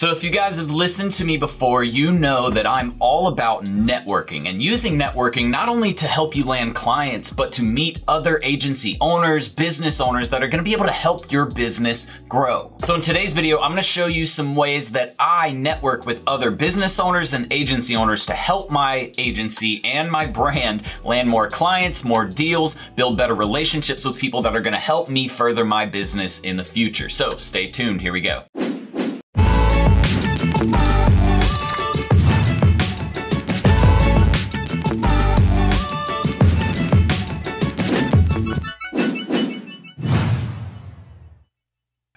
So if you guys have listened to me before, you know that I'm all about networking and using networking not only to help you land clients, but to meet other agency owners, business owners that are gonna be able to help your business grow. So in today's video, I'm gonna show you some ways that I network with other business owners and agency owners to help my agency and my brand land more clients, more deals, build better relationships with people that are gonna help me further my business in the future. So stay tuned, here we go.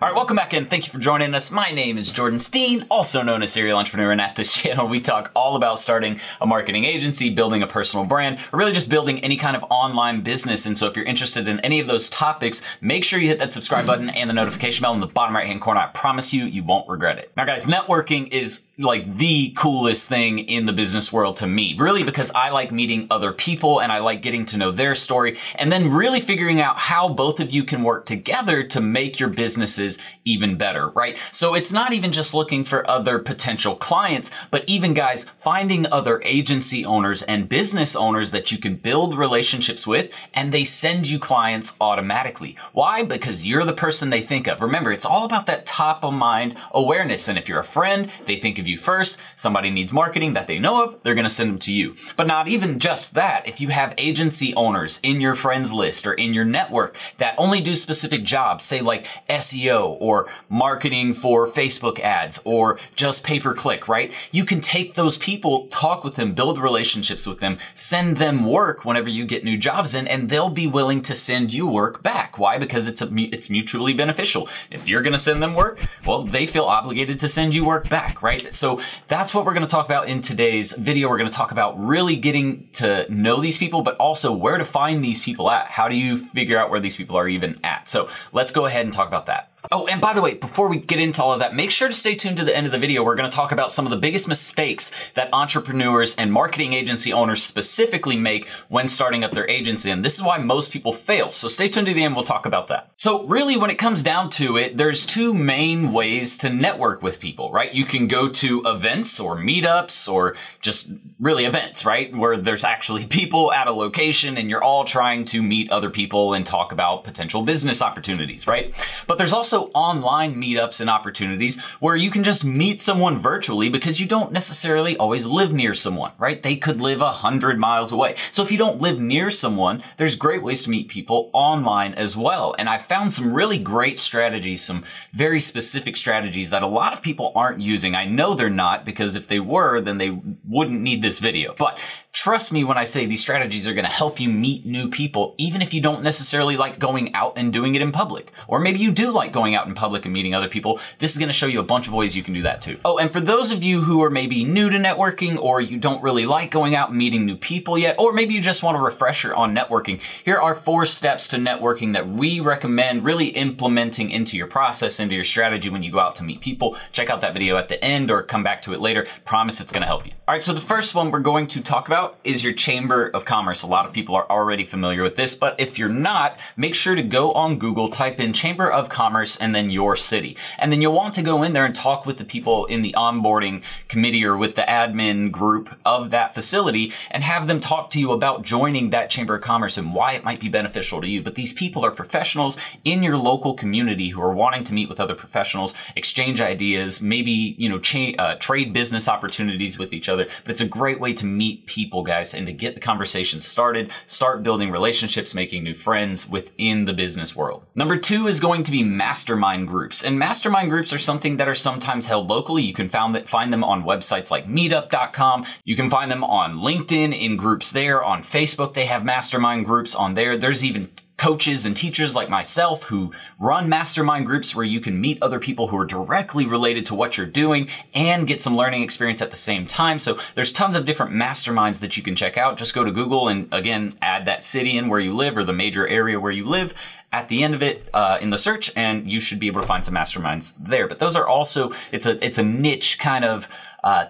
All right, welcome back in. Thank you for joining us. My name is Jordan Steen, also known as Serial Entrepreneur, and at this channel, we talk all about starting a marketing agency, building a personal brand, or really just building any kind of online business. And so if you're interested in any of those topics, make sure you hit that subscribe button and the notification bell in the bottom right-hand corner. I promise you, you won't regret it. Now guys, networking is like the coolest thing in the business world to me, really, because I like meeting other people and I like getting to know their story and then really figuring out how both of you can work together to make your businesses even better, right? So it's not even just looking for other potential clients, but even guys, finding other agency owners and business owners that you can build relationships with and they send you clients automatically. Why? Because you're the person they think of. Remember, it's all about that top of mind awareness. And if you're a friend, they think of you first. Somebody needs marketing that they know of, they're gonna send them to you. But not even just that. If you have agency owners in your friends list or in your network that only do specific jobs, say like SEO or marketing for Facebook ads or just pay-per-click, right? You can take those people, talk with them, build relationships with them, send them work whenever you get new jobs in, and they'll be willing to send you work back. Why? Because it's mutually beneficial. If you're gonna send them work, well, they feel obligated to send you work back, right? So that's what we're gonna talk about in today's video. We're gonna talk about really getting to know these people, but also where to find these people at. How do you figure out where these people are even at? So let's go ahead and talk about that. Oh, and by the way, before we get into all of that, make sure to stay tuned to the end of the video. We're going to talk about some of the biggest mistakes that entrepreneurs and marketing agency owners specifically make when starting up their agency. And this is why most people fail. So stay tuned to the end. We'll talk about that. So really, when it comes down to it, there's two main ways to network with people, right? You can go to events or meetups or just really events, right? Where there's actually people at a location and you're all trying to meet other people and talk about potential business opportunities, right? But there's also online meetups and opportunities where you can just meet someone virtually because you don't necessarily always live near someone, right? They could live 100 miles away. So if you don't live near someone, there's great ways to meet people online as well. And I found some really great strategies, some very specific strategies that a lot of people aren't using. I know they're not, because if they were, then they wouldn't need this video. But trust me when I say these strategies are going to help you meet new people, even if you don't necessarily like going out and doing it in public. Or maybe you do like going out in public and meeting other people. This is going to show you a bunch of ways you can do that too. Oh, and for those of you who are maybe new to networking, or you don't really like going out and meeting new people yet, or maybe you just want a refresher on networking, here are 4 steps to networking that we recommend really implementing into your process, into your strategy when you go out to meet people. Check out that video at the end or come back to it later. Promise it's going to help you. All right, so the first one we're going to talk about is your Chamber of Commerce. A lot of people are already familiar with this, but if you're not, make sure to go on Google, type in Chamber of Commerce and then your city. And then you'll want to go in there and talk with the people in the onboarding committee or with the admin group of that facility and have them talk to you about joining that Chamber of Commerce and why it might be beneficial to you. But these people are professionals in your local community who are wanting to meet with other professionals, exchange ideas, maybe, you know, trade business opportunities with each other. But it's a great way to meet people, guys, and to get the conversation started, start building relationships, making new friends within the business world. Number 2 is going to be mastermind groups. And mastermind groups are something that are sometimes held locally. You can find them on websites like meetup.com. You can find them on LinkedIn in groups there. On Facebook, they have mastermind groups on there. There's even coaches and teachers like myself who run mastermind groups where you can meet other people who are directly related to what you're doing and get some learning experience at the same time. So there's tons of different masterminds that you can check out. Just go to Google and again, add that city in where you live or the major area where you live at the end of it in the search, and you should be able to find some masterminds there. But those are also, it's a niche kind of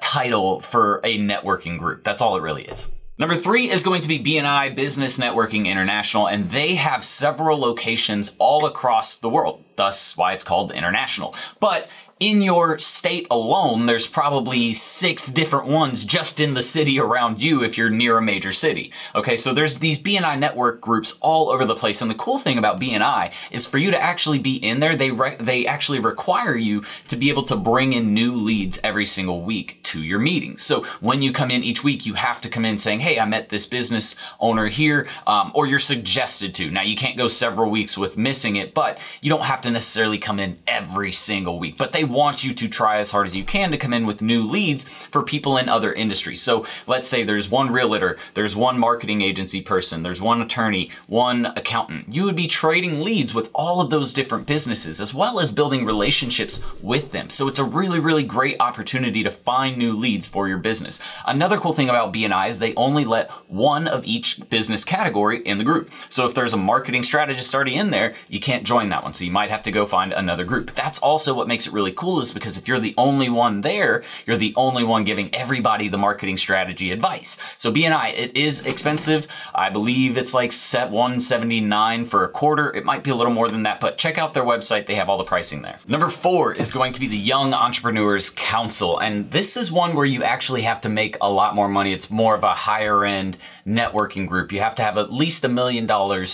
title for a networking group. That's all it really is. Number 3 is going to be BNI, Business Networking International, and they have several locations all across the world. Thus why it's called international. But in your state alone, there's probably 6 different ones just in the city around you if you're near a major city. Okay, so there's these BNI network groups all over the place. And the cool thing about BNI is for you to actually be in there, they actually require you to be able to bring in new leads every single week to your meetings. So when you come in each week, you have to come in saying, hey, I met this business owner here, or you're suggested to. Now, you can't go several weeks with missing it, but you don't have to necessarily come in every single week. But they want you to try as hard as you can to come in with new leads for people in other industries. So let's say there's one realtor, there's one marketing agency person, there's one attorney, one accountant. You would be trading leads with all of those different businesses as well as building relationships with them. So it's a really, really great opportunity to find new leads for your business. Another cool thing about BNI is they only let one of each business category in the group. So if there's a marketing strategist already in there, you can't join that one. So you might have to go find another group. But that's also what makes it really cool, is because if you're the only one there, you're the only one giving everybody the marketing strategy advice. So BNI, it is expensive. I believe it's like $179 for a quarter. It might be a little more than that, but check out their website. They have all the pricing there. Number 4 is going to be the Young Entrepreneurs Council. And this is one where you actually have to make a lot more money. It's more of a higher end networking group. You have to have at least $1 million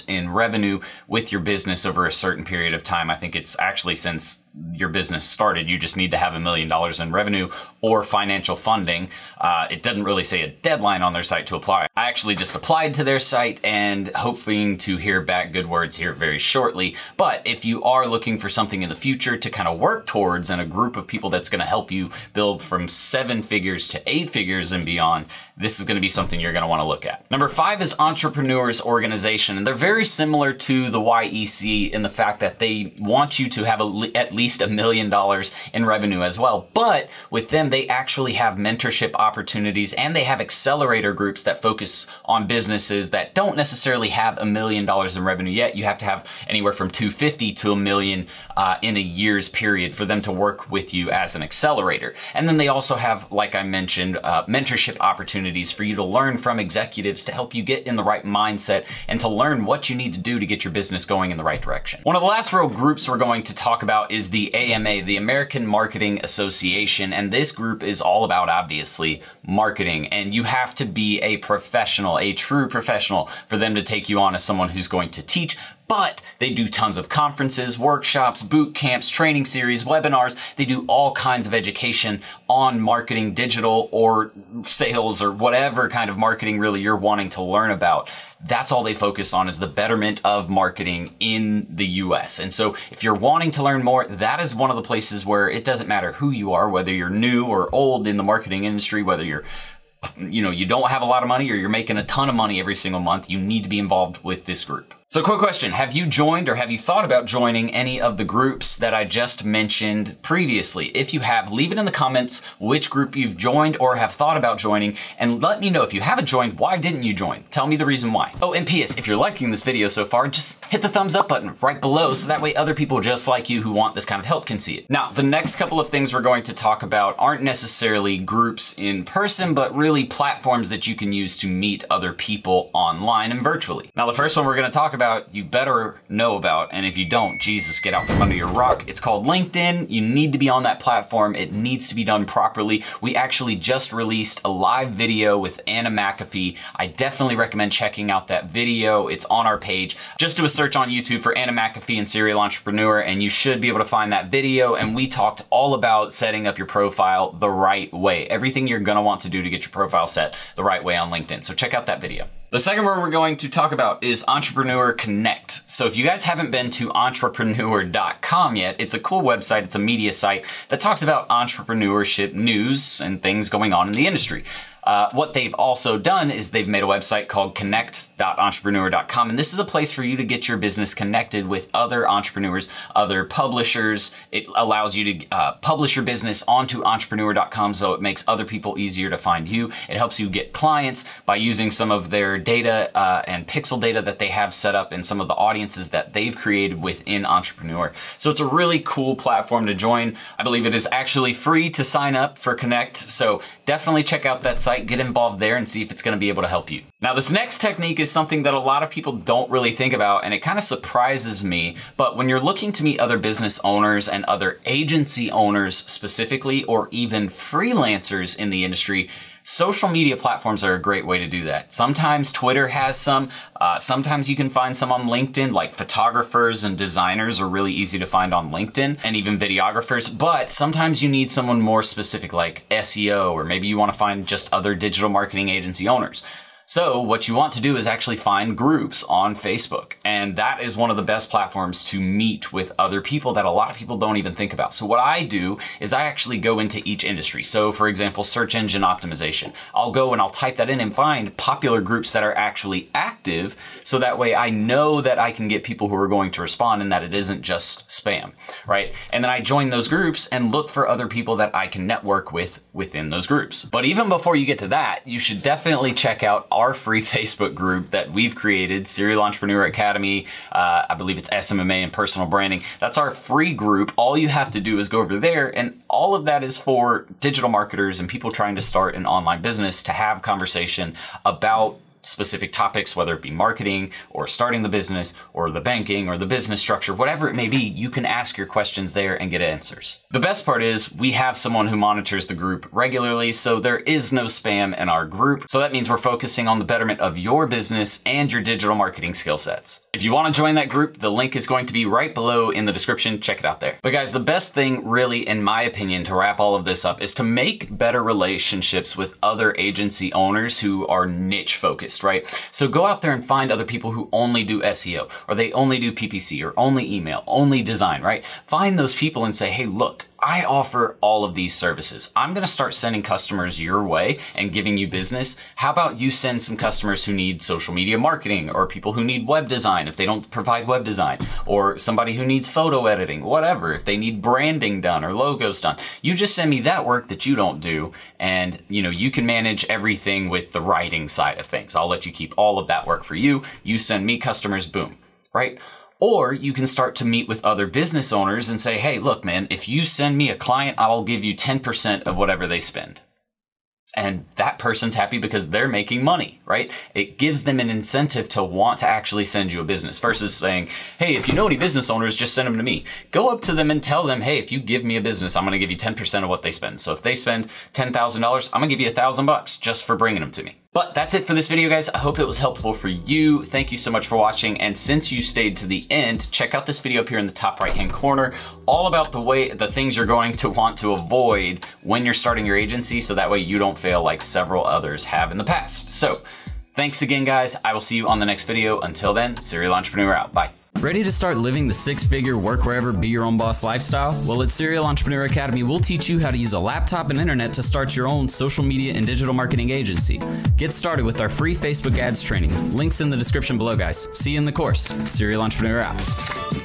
in revenue with your business over a certain period of time. I think it's actually since your business started, you just need to have $1 million in revenue or financial funding. It doesn't really say a deadline on their site to apply. I actually just applied to their site and hoping to hear back good words here very shortly. But if you are looking for something in the future to kind of work towards and a group of people that's going to help you build from 7 figures to 8 figures and beyond, this is going to be something you're going to want to look at. Number 5 is Entrepreneurs Organization. And they're very similar to the YEC in the fact that they want you to have at least $1 million in revenue as well. But with them, they actually have mentorship opportunities and they have accelerator groups that focus on businesses that don't necessarily have $1 million in revenue yet. You have to have anywhere from $250,000 to $1 million in a year's period for them to work with you as an accelerator. And then they also have, like I mentioned, mentorship opportunities for you to learn from executives to help you get in the right mindset and to learn what you need to do to get your business going in the right direction. One of the last real groups we're going to talk about is the AMA, the American Marketing Association. And this group is all about, obviously, marketing. And you have to be a professional, a true professional, for them to take you on as someone who's going to teach. But they do tons of conferences, workshops, boot camps, training series, webinars. They do all kinds of education on marketing, digital or sales or whatever kind of marketing really you're wanting to learn about. That's all they focus on, is the betterment of marketing in the US. And so if you're wanting to learn more, that is one of the places where it doesn't matter who you are, whether you're new or old in the marketing industry, whether you're you don't have a lot of money or you're making a ton of money every single month, you need to be involved with this group. So quick question, have you joined or have you thought about joining any of the groups that I just mentioned previously? If you have, leave it in the comments which group you've joined or have thought about joining, and let me know if you haven't joined, why didn't you join? Tell me the reason why. Oh, and P.S., if you're liking this video so far, just hit the thumbs up button right below so that way other people just like you who want this kind of help can see it. Now, the next couple of things we're going to talk about aren't necessarily groups in person, but really platforms that you can use to meet other people online and virtually. Now, the first one we're going to talk about, you better know about, and if you don't, Jesus, get out from under your rock. It's called LinkedIn. You need to be on that platform. It needs to be done properly. We actually just released a live video with Anna McAfee. I definitely recommend checking out that video. It's on our page. Just do a search on YouTube for Anna McAfee and Serial Entrepreneur, and you should be able to find that video. And we talked all about setting up your profile the right way. Everything you're gonna want to do to get your profile set the right way on LinkedIn. So check out that video. The second one we're going to talk about is Entrepreneur Connect. So if you guys haven't been to entrepreneur.com yet, it's a cool website. It's a media site that talks about entrepreneurship news and things going on in the industry. What they've also done is they've made a website called connect.entrepreneur.com, and this is a place for you to get your business connected with other entrepreneurs, other publishers. It allows you to publish your business onto entrepreneur.com, so it makes other people easier to find you. It helps you get clients by using some of their data and pixel data that they have set up in some of the audiences that they've created within Entrepreneur. So it's a really cool platform to join. I believe it is actually free to sign up for Connect, so definitely check out that site. website, get involved there and see if it's gonna be able to help you. Now, this next technique is something that a lot of people don't really think about, and it kind of surprises me, but when you're looking to meet other business owners and other agency owners specifically, or even freelancers in the industry, social media platforms are a great way to do that. Sometimes Twitter has some, sometimes you can find some on LinkedIn, like photographers and designers are really easy to find on LinkedIn, and even videographers, but sometimes you need someone more specific like SEO, or maybe you want to find just other digital marketing agency owners. So what you want to do is actually find groups on Facebook. And that is one of the best platforms to meet with other people that a lot of people don't even think about. So what I do is I actually go into each industry. So for example, search engine optimization. I'll go and I'll type that in and find popular groups that are actually active. So that way I know that I can get people who are going to respond and that it isn't just spam, right? And then I join those groups and look for other people that I can network with within those groups. But even before you get to that, you should definitely check out our free Facebook group that we've created, Serial Entrepreneur Academy. I believe it's SMMA and personal branding. That's our free group. All you have to do is go over there, and all of that is for digital marketers and people trying to start an online business to have conversation about specific topics, whether it be marketing or starting the business or the banking or the business structure, whatever it may be, you can ask your questions there and get answers. The best part is we have someone who monitors the group regularly, so there is no spam in our group. So that means we're focusing on the betterment of your business and your digital marketing skill sets. If you want to join that group, the link is going to be right below in the description. Check it out there. But guys, the best thing really, in my opinion, to wrap all of this up is to make better relationships with other agency owners who are niche focused, right? So go out there and find other people who only do SEO, or they only do PPC, or only email, only design, right? Find those people and say, hey, look, I offer all of these services. I'm gonna start sending customers your way and giving you business. How about you send some customers who need social media marketing, or people who need web design if they don't provide web design, or somebody who needs photo editing, whatever, if they need branding done or logos done. You just send me that work that you don't do, and you can manage everything with the writing side of things. I'll let you keep all of that work for you. You send me customers, boom, right? Or you can start to meet with other business owners and say, hey, look, man, if you send me a client, I'll give you 10% of whatever they spend. And that person's happy because they're making money, right? It gives them an incentive to want to actually send you a business versus saying, hey, if you know any business owners, just send them to me. Go up to them and tell them, hey, if you give me a business, I'm going to give you 10% of what they spend. So if they spend $10,000, I'm going to give you $1,000 just for bringing them to me. But that's it for this video, guys. I hope it was helpful for you. Thank you so much for watching. And since you stayed to the end, check out this video up here in the top right-hand corner, all about the things you're going to want to avoid when you're starting your agency, so that way you don't fail like several others have in the past. So thanks again, guys. I will see you on the next video. Until then, Serial Entrepreneur out. Bye. Ready to start living the six-figure, work wherever, be your own boss lifestyle? Well, at Serial Entrepreneur Academy, we'll teach you how to use a laptop and internet to start your own social media and digital marketing agency. Get started with our free Facebook ads training. Links in the description below, guys. See you in the course. Serial Entrepreneur out.